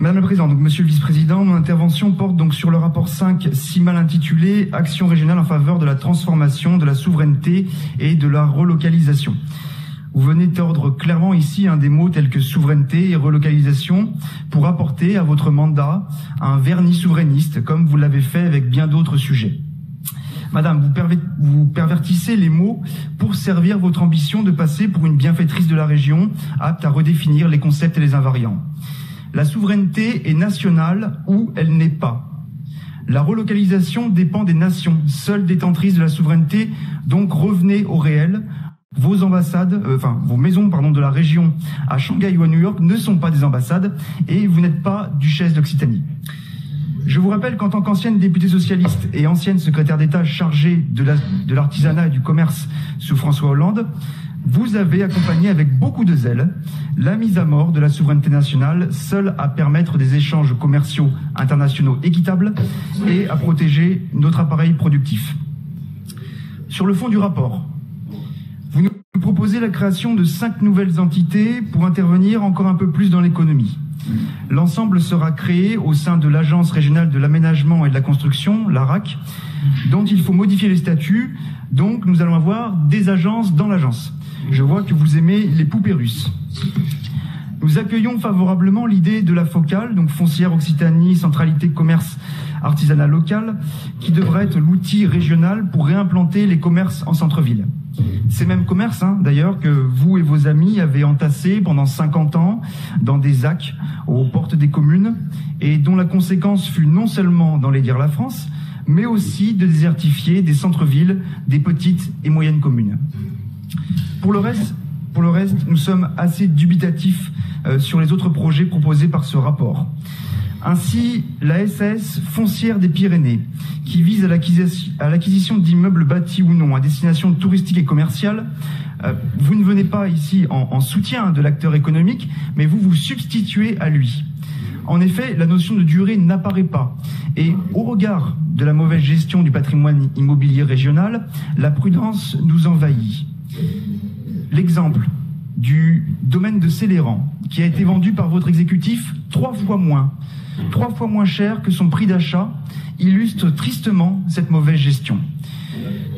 Madame la Présidente, donc Monsieur le Vice-président, mon intervention porte donc sur le rapport 5, si mal intitulé « Action régionale en faveur de la transformation, de la souveraineté et de la relocalisation ». Vous venez tordre clairement ici des mots tels que souveraineté et relocalisation pour apporter à votre mandat un vernis souverainiste, comme vous l'avez fait avec bien d'autres sujets. Madame, vous pervertissez les mots pour servir votre ambition de passer pour une bienfaitrice de la région, apte à redéfinir les concepts et les invariants. La souveraineté est nationale ou elle n'est pas. La relocalisation dépend des nations, seules détentrices de la souveraineté, donc revenez au réel. Vos ambassades, vos maisons de la région à Shanghai ou à New York ne sont pas des ambassades et vous n'êtes pas duchesse d'Occitanie. Je vous rappelle qu'en tant qu'ancienne députée socialiste et ancienne secrétaire d'État chargée de l'artisanat et du commerce sous François Hollande, vous avez accompagné avec beaucoup de zèle la mise à mort de la souveraineté nationale, seule à permettre des échanges commerciaux internationaux équitables et à protéger notre appareil productif. Sur le fond du rapport, vous nous proposez la création de 5 nouvelles entités pour intervenir encore un peu plus dans l'économie. L'ensemble sera créé au sein de l'Agence régionale de l'aménagement et de la construction, l'ARAC, dont il faut modifier les statuts. Donc nous allons avoir des agences dans l'agence. Je vois que vous aimez les poupées russes. Nous accueillons favorablement l'idée de la focale, donc foncière Occitanie, centralité commerce artisanat local, qui devrait être l'outil régional pour réimplanter les commerces en centre-ville. Ces mêmes commerces, d'ailleurs, que vous et vos amis avez entassés pendant 50 ans dans des ZAC aux portes des communes et dont la conséquence fut non seulement d'enlaidir la France, mais aussi de désertifier des centres-villes, des petites et moyennes communes. Pour le reste, nous sommes assez dubitatifs sur les autres projets proposés par ce rapport. Ainsi, la SAS foncière des Pyrénées, qui vise à l'acquisition d'immeubles bâtis ou non à destination touristique et commerciale, vous ne venez pas ici en soutien de l'acteur économique, mais vous vous substituez à lui. En effet, la notion de durée n'apparaît pas. Et au regard de la mauvaise gestion du patrimoine immobilier régional, la prudence nous envahit. L'exemple du domaine de Céléran, qui a été vendu par votre exécutif 3 fois moins cher que son prix d'achat, illustre tristement cette mauvaise gestion.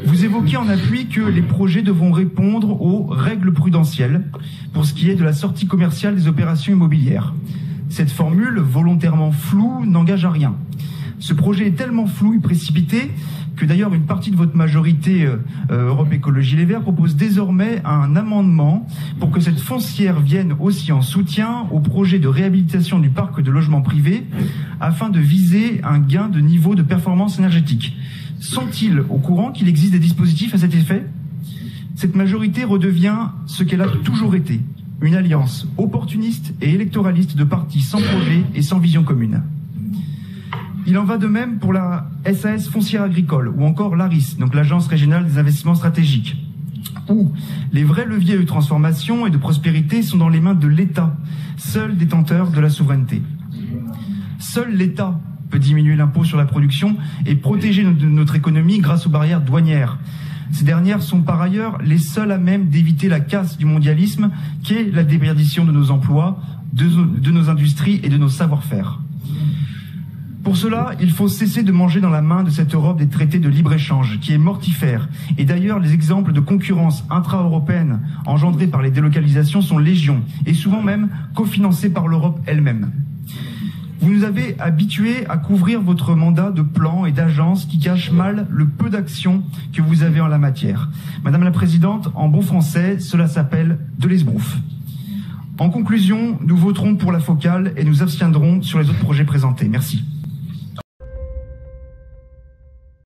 Vous évoquez en appui que les projets devront répondre aux règles prudentielles pour ce qui est de la sortie commerciale des opérations immobilières. Cette formule, volontairement floue, n'engage à rien. Ce projet est tellement flou et précipité que d'ailleurs une partie de votre majorité Europe Écologie Les Verts propose désormais un amendement pour que cette foncière vienne aussi en soutien au projet de réhabilitation du parc de logements privés afin de viser un gain de niveau de performance énergétique. Sont-ils au courant qu'il existe des dispositifs à cet effet ? Cette majorité redevient ce qu'elle a toujours été, une alliance opportuniste et électoraliste de partis sans projet et sans vision commune. Il en va de même pour la SAS foncière agricole ou encore l'ARIS, donc l'Agence régionale des investissements stratégiques, où les vrais leviers de transformation et de prospérité sont dans les mains de l'État, seul détenteur de la souveraineté. Seul l'État peut diminuer l'impôt sur la production et protéger notre économie grâce aux barrières douanières. Ces dernières sont par ailleurs les seules à même d'éviter la casse du mondialisme qu'est la déperdition de nos emplois, de nos industries et de nos savoir-faire. Pour cela, il faut cesser de manger dans la main de cette Europe des traités de libre-échange, qui est mortifère. Et d'ailleurs, les exemples de concurrence intra-européenne engendrés par les délocalisations sont légion, et souvent même cofinancés par l'Europe elle-même. Vous nous avez habitués à couvrir votre mandat de plans et d'agences qui cachent mal le peu d'action que vous avez en la matière. Madame la Présidente, en bon français, cela s'appelle de l'esbrouf. En conclusion, nous voterons pour la focale et nous abstiendrons sur les autres projets présentés. Merci.